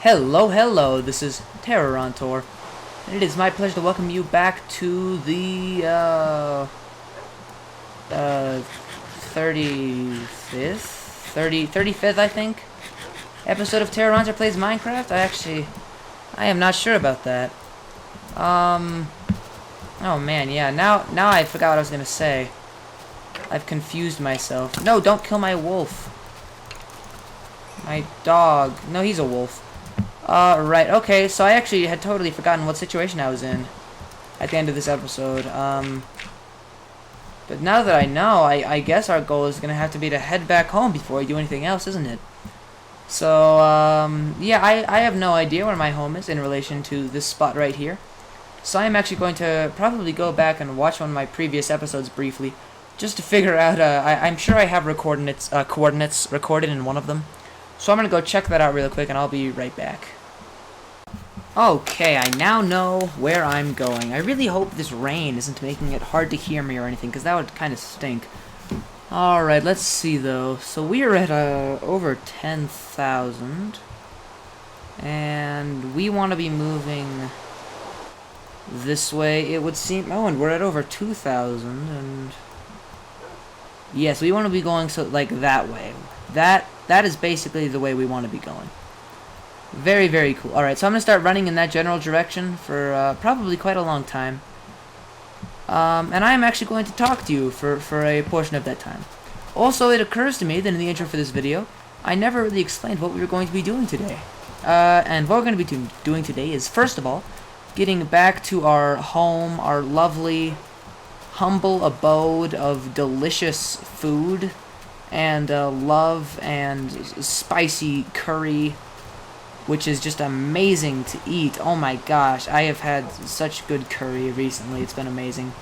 Hello, this is Terrorontor, and it is my pleasure to welcome you back to the, 35th, I think, episode of Terrorontor Plays Minecraft. I am not sure about that. Oh man, yeah, now I forgot what I was gonna say. I've confused myself. No, don't kill my wolf. My dog. No, he's a wolf. Right, okay, so I actually had totally forgotten what situation I was in at the end of this episode. But now that I know, I guess our goal is gonna have to be to head back home before we do anything else, isn't it? So, yeah, I have no idea where my home is in relation to this spot right here. So I'm actually going to probably go back and watch one of my previous episodes briefly, just to figure out, I'm sure I have coordinates recorded in one of them. So I'm going to go check that out real quick, and I'll be right back. Okay, I now know where I'm going. I really hope this rain isn't making it hard to hear me or anything, because that would kind of stink. Alright, let's see, though. So we are at, over 10,000. And we want to be moving this way, it would seem. Oh, and we're at over 2,000, and yes, we want to be going that way. That is basically the way we want to be going. Very, very cool. Alright, so I'm going to start running in that general direction for probably quite a long time. And I'm actually going to talk to you for a portion of that time. Also, it occurs to me that in the intro for this video, I never really explained what we were going to be doing today. And what we're going to be doing today is, first of all, getting back to our home, our lovely, humble abode of delicious food and love and spicy curry, which is just amazing to eat. Oh my gosh, I have had such good curry recently. It's been amazing.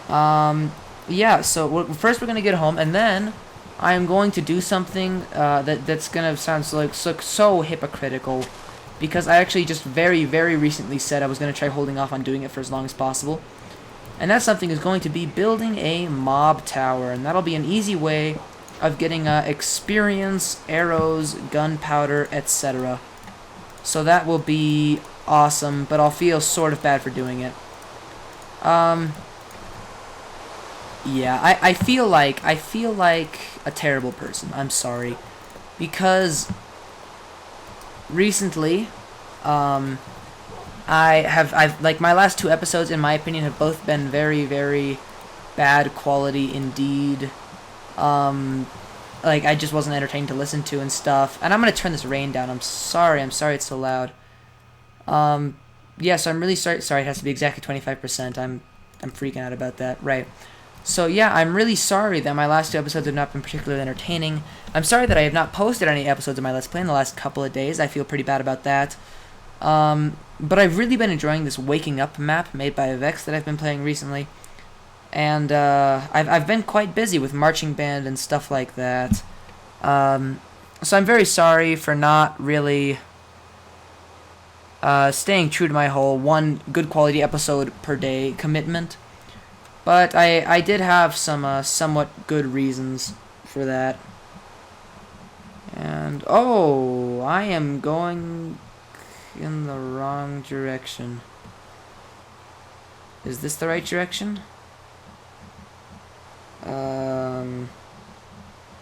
Yeah, so first we're going to get home, and then I am going to do something that's going to sound so hypocritical, because I actually just very, very recently said I was going to try holding off on doing it for as long as possible. And that something is going to be building a mob tower, and that'll be an easy way of getting experience, arrows, gunpowder, etc. So that will be awesome, but I'll feel sort of bad for doing it. Yeah, I feel like a terrible person. I'm sorry, because recently, I've my last two episodes, in my opinion, have both been very, very bad quality indeed. I just wasn't entertaining to listen to and stuff. And I'm gonna turn this rain down. I'm sorry it's so loud. Yeah, so I'm really sorry. It has to be exactly 25%. I'm freaking out about that. Right. So yeah, I'm really sorry that my last two episodes have not been particularly entertaining. I'm sorry that I have not posted any episodes of my Let's Play in the last couple of days. I feel pretty bad about that. But I've really been enjoying this Waking Up map made by Vex that I've been playing recently. And I've been quite busy with marching band and stuff like that. So I'm very sorry for not really staying true to my whole one good quality episode per day commitment. But I did have some somewhat good reasons for that. And oh, I am going in the wrong direction. Is this the right direction?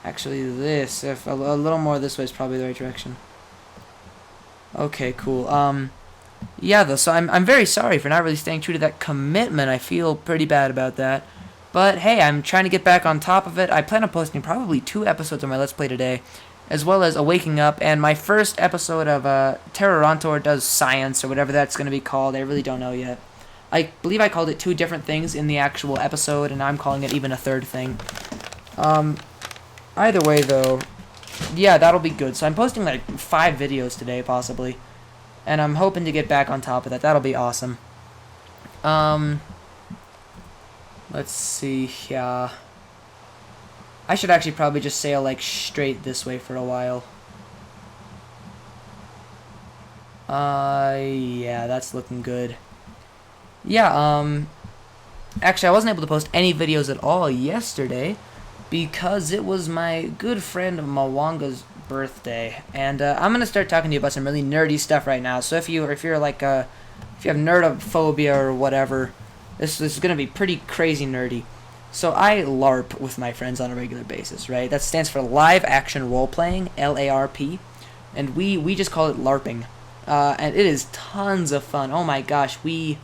Actually if a little more this way is probably the right direction. Okay, cool. Yeah, though, so I'm very sorry for not really staying true to that commitment. I feel pretty bad about that. But hey, I'm trying to get back on top of it. I plan on posting probably 2 episodes of my Let's Play today, as well as a Waking Up, and my first episode of Terrorontor Does Science, or whatever that's going to be called. I really don't know yet. I believe I called it 2 different things in the actual episode, and I'm calling it even a 3rd thing. Either way, though, yeah, that'll be good. So I'm posting 5 videos today, possibly. And I'm hoping to get back on top of that. That'll be awesome. Let's see here. I should actually probably just sail, straight this way for a while. Yeah, that's looking good. Yeah, actually, I wasn't able to post any videos at all yesterday because it was my good friend Mawanga's birthday, and I'm gonna start talking to you about some really nerdy stuff right now. So if you're like if you have nerdophobia or whatever, this is gonna be pretty crazy nerdy. So I LARP with my friends on a regular basis, right? That stands for live action role playing, LARP, and we just call it LARPing, and it is tons of fun. Oh my gosh, we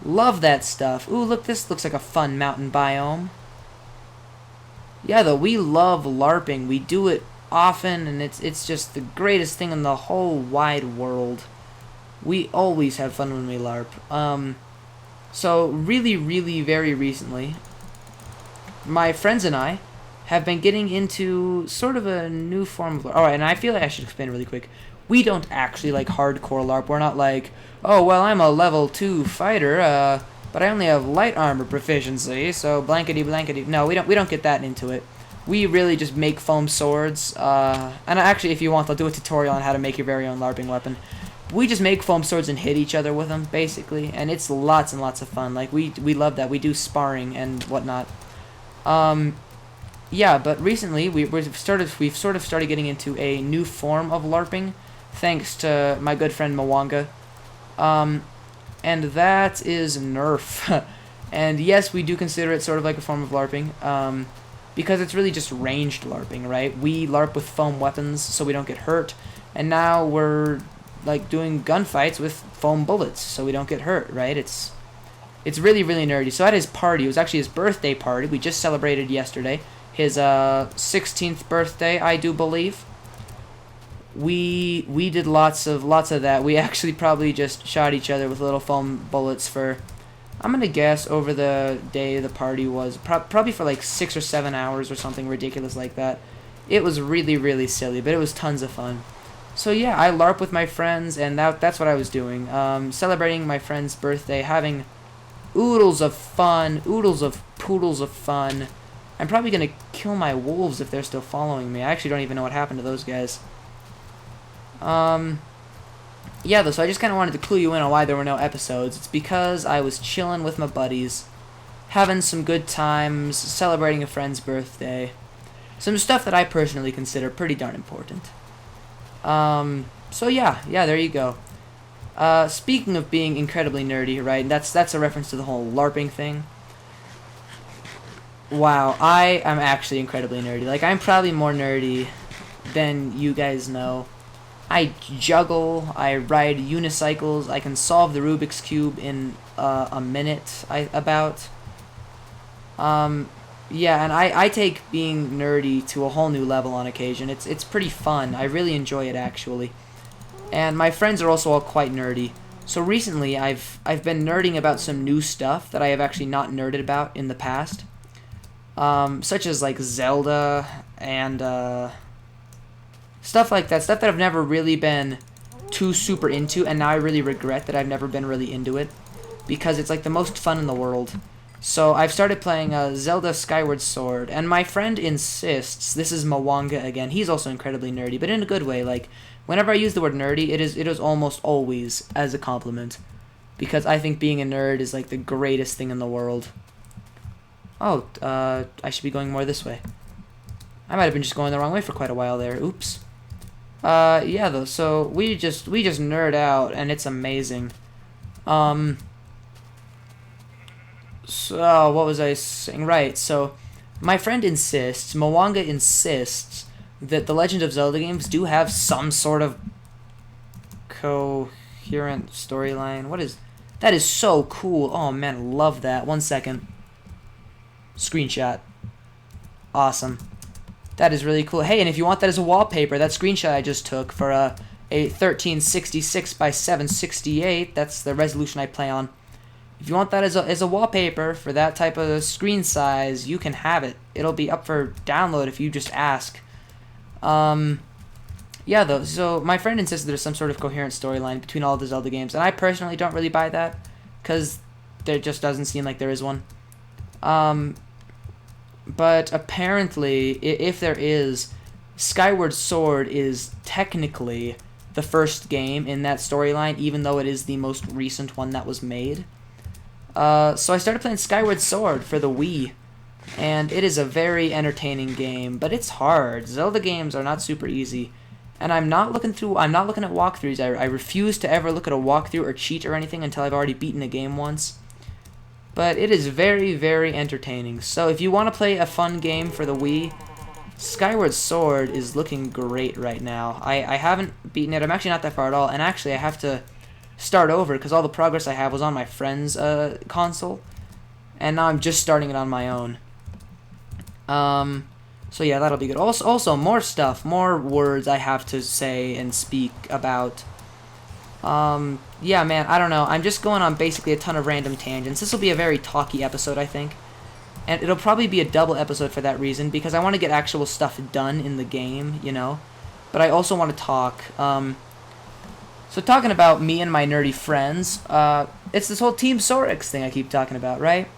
love that stuff. Ooh, look, this looks like a fun mountain biome. Yeah, though, we love LARPing. We do it often, and it's just the greatest thing in the whole wide world. We always have fun when we LARP. So really, really very recently, my friends and I have been getting into sort of a new form of LARP. Alright, and I feel like I should explain really quick. We don't actually like hardcore LARP. We're not like, oh, well, I'm a level 2 fighter, but I only have light armor proficiency, so blankety blankety. No, we don't get that into it. We really just make foam swords, and actually, if you want, I'll do a tutorial on how to make your very own LARPing weapon. We just make foam swords and hit each other with them, basically, and it's lots and lots of fun. Like, we love that. We do sparring and whatnot. Yeah, but recently we've sort of started getting into a new form of LARPing, thanks to my good friend Mwanga. And that is Nerf. And yes, we do consider it sort of like a form of LARPing, because it's really just ranged LARPing, right? We LARP with foam weapons so we don't get hurt, and now we're like doing gunfights with foam bullets so we don't get hurt, right? It's really, really nerdy. So at his party, it was actually his birthday party. We just celebrated yesterday. His 16th birthday, I do believe. We did lots of that. We actually probably just shot each other with little foam bullets for, I'm gonna guess, over the day the party was probably for like 6 or 7 hours or something ridiculous like that. It was really, really silly, but it was tons of fun. So yeah, I LARP with my friends, and that's what I was doing. Celebrating my friend's birthday, having oodles of fun, oodles of poodles of fun. I'm probably gonna kill my wolves if they're still following me. I actually don't even know what happened to those guys. Yeah, though, so I just kind of wanted to clue you in on why there were no episodes. It's because I was chilling with my buddies, having some good times, celebrating a friend's birthday. Some stuff that I personally consider pretty darn important. So yeah, there you go. Speaking of being incredibly nerdy, right, that's a reference to the whole LARPing thing. Wow, I am actually incredibly nerdy. Like, I'm probably more nerdy than you guys know. I juggle, I ride unicycles, I can solve the Rubik's Cube in a minute, about. Yeah, and I take being nerdy to a whole new level on occasion. It's pretty fun. I really enjoy it, actually. And my friends are also all quite nerdy. So recently, I've been nerding about some new stuff that I have actually not nerded about in the past. Such as, like, Zelda and, stuff like that. Stuff that I've never really been too super into, and now I really regret that I've never been really into it. Because it's, like, the most fun in the world. So I've started playing Zelda Skyward Sword, and my friend insists, this is Mwanga again, he's also incredibly nerdy, but in a good way. Like, whenever I use the word nerdy, it is almost always as a compliment. Because I think being a nerd is, like, the greatest thing in the world. Oh, I should be going more this way. I might have been just going the wrong way for quite a while there. Oops. Yeah, though, so we just nerd out, and it's amazing. So, what was I saying? Right, so my friend insists, Mwanga insists, that the Legend of Zelda games do have some sort of coherent storyline. What is... That is so cool. Oh, man, love that. 1 second. Screenshot. Awesome. That is really cool. Hey, and if you want that as a wallpaper, that screenshot I just took for a 1366 by 768, that's the resolution I play on. If you want that as a wallpaper for that type of screen size, you can have it. It'll be up for download if you just ask. Yeah, though, so my friend insists there's some sort of coherent storyline between all the Zelda games, and I personally don't really buy that, because there just doesn't seem like there is one. But apparently, if there is, Skyward Sword is technically the first game in that storyline, even though it is the most recent one that was made. So I started playing Skyward Sword for the Wii. and it is a very entertaining game, but it's hard. Zelda games are not super easy, and I'm not looking at walkthroughs. I refuse to ever look at a walkthrough or cheat or anything until I've already beaten a game once. But it is very, very entertaining. So if you want to play a fun game for the Wii, Skyward Sword is looking great right now. I haven't beaten it. I'm actually not that far at all, and actually I have to start over because all the progress I have was on my friend's console, and now I'm just starting it on my own. So yeah, that'll be good. Also more stuff, more words I have to say and speak about. Yeah, man, I don't know. I'm just going on basically a ton of random tangents. This will be a very talky episode, I think. And it'll probably be a double episode for that reason, because I want to get actual stuff done in the game, you know? But I also want to talk. So talking about me and my nerdy friends, it's this whole Team Sorix thing I keep talking about, right?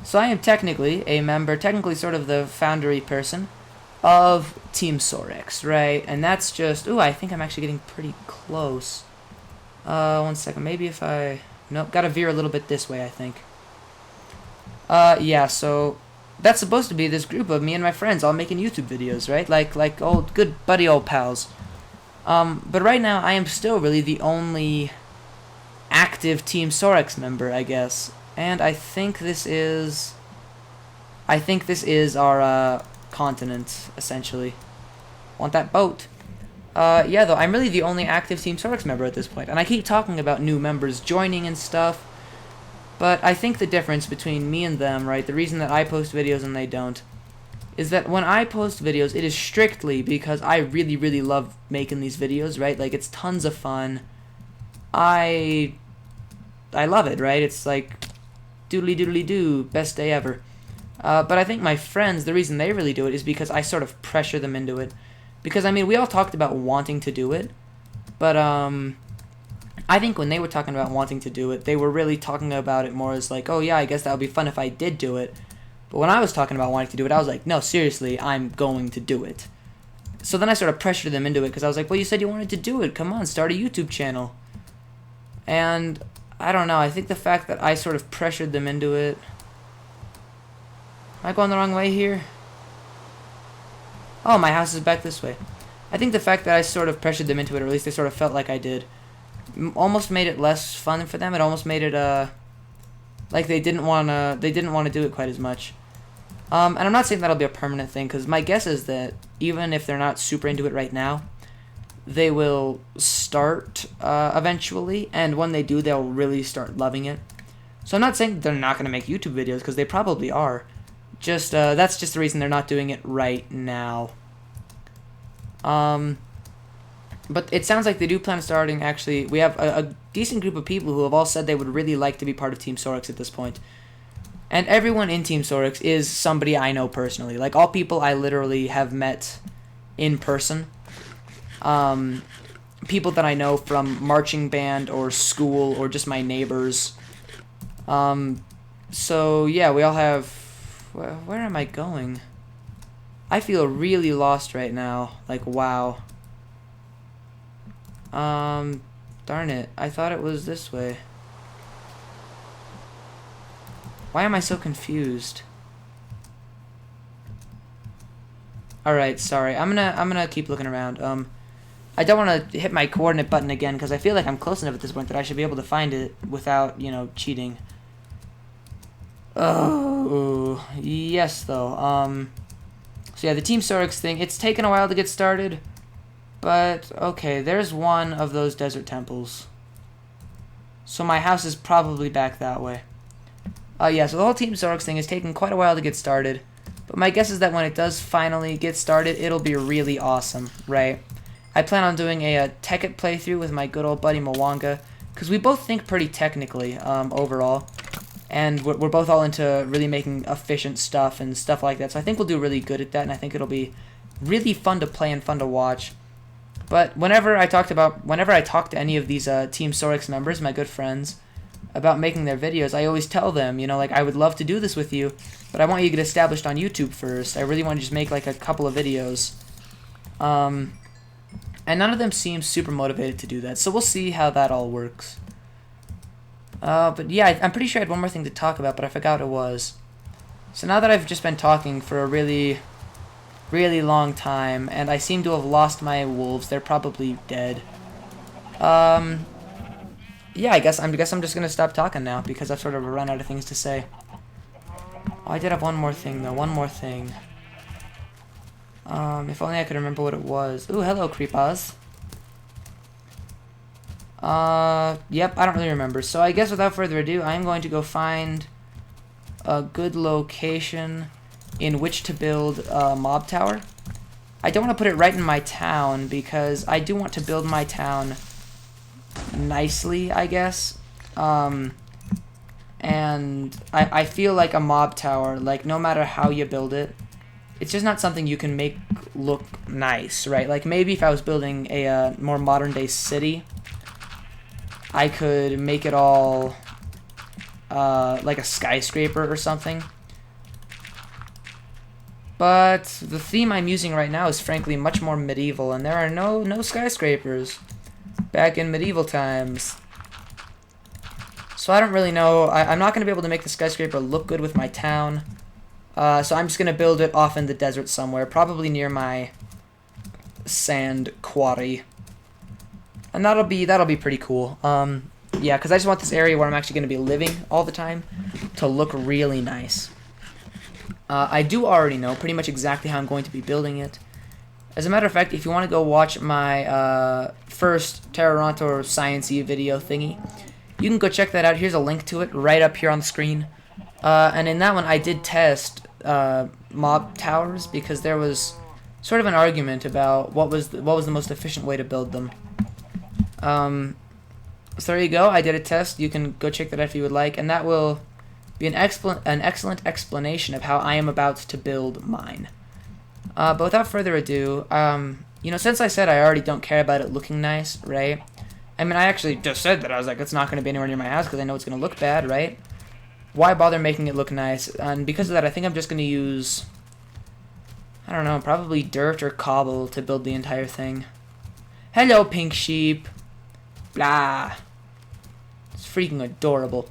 So I am technically a member, technically sort of the foundery person of Team Sorix, right? And that's just... Ooh, I think I'm actually getting pretty close. 1 second. Maybe if I... Nope, gotta veer a little bit this way, I think. Yeah, so... That's supposed to be this group of me and my friends all making YouTube videos, right? Like old, good buddy old pals. But right now, I am still really the only active Team Sorix member, I guess. And I think this is our, continent, essentially. Want that boat. Yeah, though, I'm really the only active Team Sorix member at this point, and I keep talking about new members joining and stuff, but I think the difference between me and them, right, the reason that I post videos and they don't, is that when I post videos, it is strictly because I really, really love making these videos, right, like, it's tons of fun. I love it, right, it's like, doodly doodly doo, best day ever. But I think my friends, the reason they really do it is because I sort of pressure them into it. Because, I mean, we all talked about wanting to do it, but, I think when they were talking about wanting to do it, they were really talking about it more as like, oh yeah, I guess that would be fun if I did do it. But when I was talking about wanting to do it, I was like, no, seriously, I'm going to do it. So then I sort of pressured them into it, because I was like, well, you said you wanted to do it, come on, start a YouTube channel. And, I don't know, I think the fact that I sort of pressured them into it... Am I going the wrong way here? Oh, my house is back this way. I think the fact that I sort of pressured them into it, or at least they sort of felt like I did, almost made it less fun for them. It almost made it, like they didn't want to do it quite as much. And I'm not saying that'll be a permanent thing, because my guess is that even if they're not super into it right now, they will start, eventually, and when they do, they'll really start loving it. So I'm not saying they're not going to make YouTube videos, because they probably are. Just, that's just the reason they're not doing it right now. But it sounds like they do plan on starting, actually. We have a decent group of people who have all said they would really like to be part of Team Sorix at this point. And everyone in Team Sorix is somebody I know personally. Like, all people I literally have met in person. People that I know from marching band or school or just my neighbors. So, yeah, we all have... Where am I going? I feel really lost right now. Like, wow. Darn it. I thought it was this way. Why am I so confused? Alright, sorry. I'm gonna keep looking around. I don't want to hit my coordinate button again, because I feel like I'm close enough at this point that I should be able to find it without, you know, cheating. Oh, yes, though. So yeah, the Team Sorix thing, it's taken a while to get started. But, okay, there's one of those desert temples. So my house is probably back that way. Yeah, so the whole Team Sorix thing is taking quite a while to get started. But my guess is that when it does finally get started, it'll be really awesome, right? I plan on doing a Tekkit playthrough with my good old buddy Mwanga, because we both think pretty technically, overall. And we're both all into really making efficient stuff and stuff like that. So I think we'll do really good at that, and I think it'll be really fun to play and fun to watch. But whenever I talk to any of these Team Sorix members, my good friends, about making their videos, I always tell them, you know, like, I would love to do this with you, but I want you to get established on YouTube first. I really want to just make, like, a couple of videos. And none of them seem super motivated to do that, so we'll see how that all works. But yeah, I'm pretty sure I had one more thing to talk about, but I forgot what it was. So now that I've just been talking for a really long time, and I seem to have lost my wolves, they're probably dead. Yeah, I guess I'm just gonna stop talking now because I've sort of run out of things to say. Oh, I did have one more thing though, one more thing. If only I could remember what it was. Ooh, hello, creepers. Yep, I don't really remember. So I guess without further ado, I'm going to go find a good location in which to build a mob tower. I don't want to put it right in my town because I do want to build my town nicely, I guess. And I feel like a mob tower, like no matter how you build it, it's just not something you can make look nice, right? Like maybe if I was building a more modern day city, I could make it all like a skyscraper or something. But the theme I'm using right now is frankly much more medieval, and there are no skyscrapers back in medieval times. So I don't really know. I'm not going to be able to make the skyscraper look good with my town. So I'm just going to build it off in the desert somewhere, probably near my sand quarry. And that'll be pretty cool. Yeah, because I just want this area where I'm actually going to be living all the time to look really nice. I do already know pretty much exactly how I'm going to be building it. As a matter of fact, if you want to go watch my first Terrorontor Science-y video thingy, you can go check that out. Here's a link to it right up here on the screen. And in that one, I did test mob towers because there was sort of an argument about what was the most efficient way to build them. So there you go. I did a test. You can go check that out if you would like, and that will be an excellent explanation of how I am about to build mine. But without further ado, you know, since I said I already don't care about it looking nice, right? I mean, I actually just said that. I was like, it's not going to be anywhere near my house because I know it's going to look bad, right? Why bother making it look nice? And because of that, I think I'm just going to use, I don't know, probably dirt or cobble to build the entire thing. Hello, pink sheep. Blah. It's freaking adorable.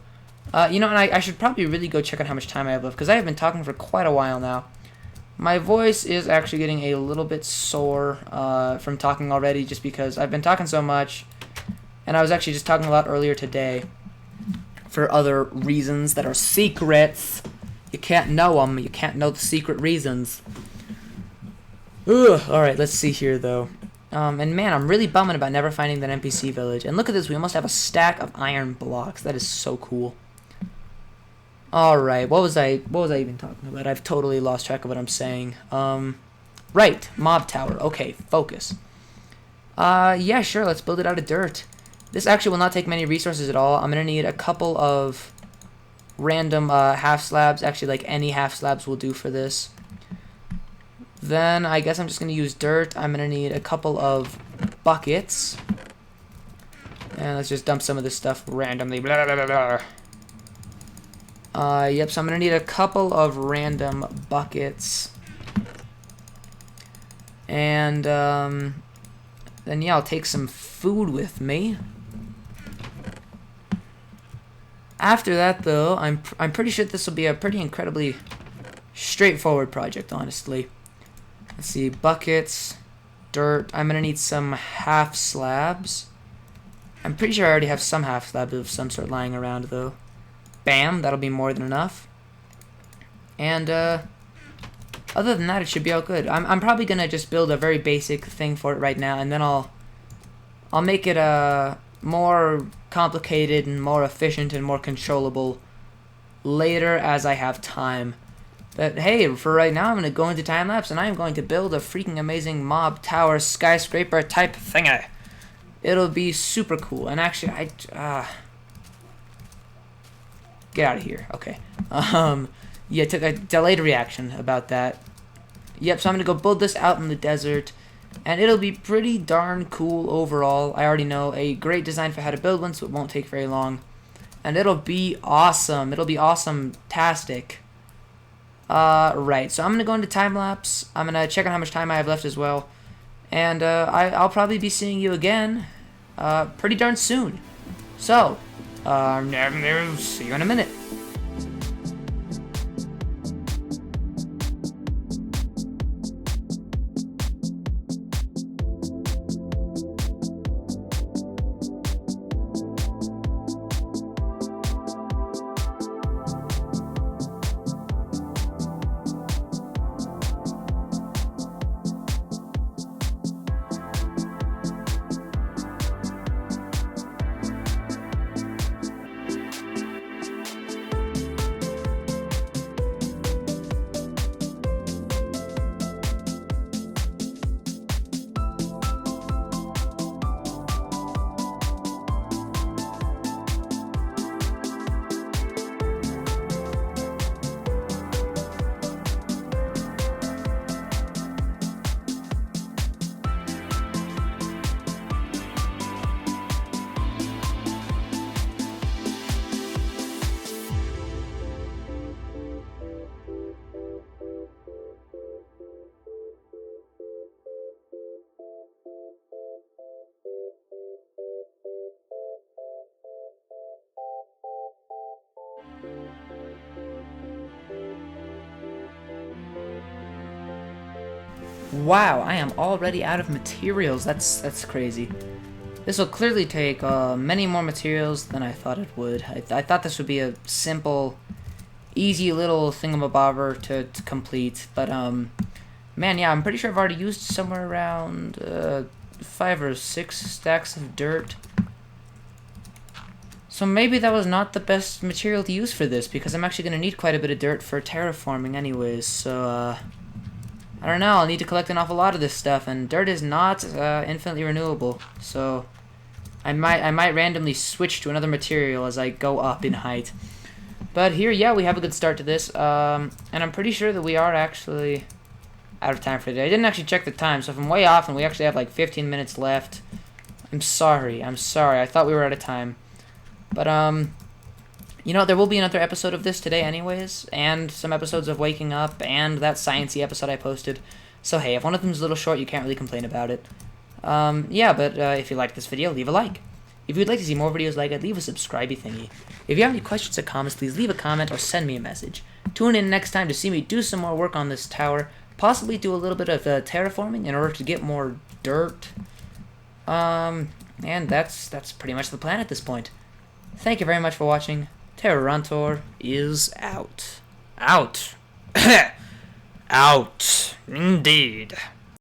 You know, and I should probably really go check on how much time I have left because I have been talking for quite a while now. My voice is actually getting a little bit sore from talking already just because I've been talking so much. And I was actually just talking a lot earlier today for other reasons that are secrets. You can't know them. You can't know the secret reasons. Ugh. Alright, let's see here, though. And man, I'm really bumming about never finding that NPC village. And look at this. We almost have a stack of iron blocks. That is so cool. Alright, what was I even talking about? I've totally lost track of what I'm saying. Right, mob tower. Okay, focus. Yeah, sure, let's build it out of dirt. This actually will not take many resources at all. I'm going to need a couple of random half slabs. Actually, like any half slabs will do for this. Then I guess I'm just going to use dirt. I'm going to need a couple of buckets. And let's just dump some of this stuff randomly. Blah, blah, blah, blah. Yep, so I'm going to need a couple of random buckets. And then yeah, I'll take some food with me. After that, though, I'm pretty sure this will be a pretty incredibly straightforward project, honestly. Let's see, buckets, dirt. I'm going to need some half slabs. I'm pretty sure I already have some half slabs of some sort lying around, though. Bam, that'll be more than enough. And, other than that, it should be all good. I'm probably going to just build a very basic thing for it right now, and then I'll make it, more complicated and more efficient and more controllable later as I have time. But hey, for right now, I'm going to go into time-lapse, and I am going to build a freaking amazing mob tower skyscraper type thingy. It'll be super cool. And actually, get out of here. Okay. Yeah, took a delayed reaction about that. Yep, so I'm going to go build this out in the desert. And it'll be pretty darn cool overall. I already know a great design for how to build one, so it won't take very long. And it'll be awesome. It'll be awesome-tastic. Right, so I'm going to go into time-lapse. I'm going to check on how much time I have left as well. And I'll probably be seeing you again pretty darn soon. So, see you in a minute. Wow, I am already out of materials. That's crazy. This will clearly take many more materials than I thought it would. I thought this would be a simple, easy little thingamabobber to complete, but man, yeah, I'm pretty sure I've already used somewhere around 5 or 6 stacks of dirt. So maybe that was not the best material to use for this, because I'm actually going to need quite a bit of dirt for terraforming anyways, so I don't know, I'll need to collect an awful lot of this stuff, and dirt is not infinitely renewable, so I might randomly switch to another material as I go up in height. But here, yeah, we have a good start to this, and I'm pretty sure that we are actually out of time for today. I didn't actually check the time, so if I'm way off and we actually have like 15 minutes left, I'm sorry, I thought we were out of time. But, you know, there will be another episode of this today anyways, and some episodes of Waking Up, and that sciencey episode I posted. So hey, if one of them is a little short, you can't really complain about it. Yeah, but if you liked this video, leave a like. If you'd like to see more videos like it, leave a subscribey thingy. If you have any questions or comments, please leave a comment or send me a message. Tune in next time to see me do some more work on this tower, possibly do a little bit of terraforming in order to get more dirt. And that's pretty much the plan at this point. Thank you very much for watching. Terrorontor is out. Out. Out. Indeed.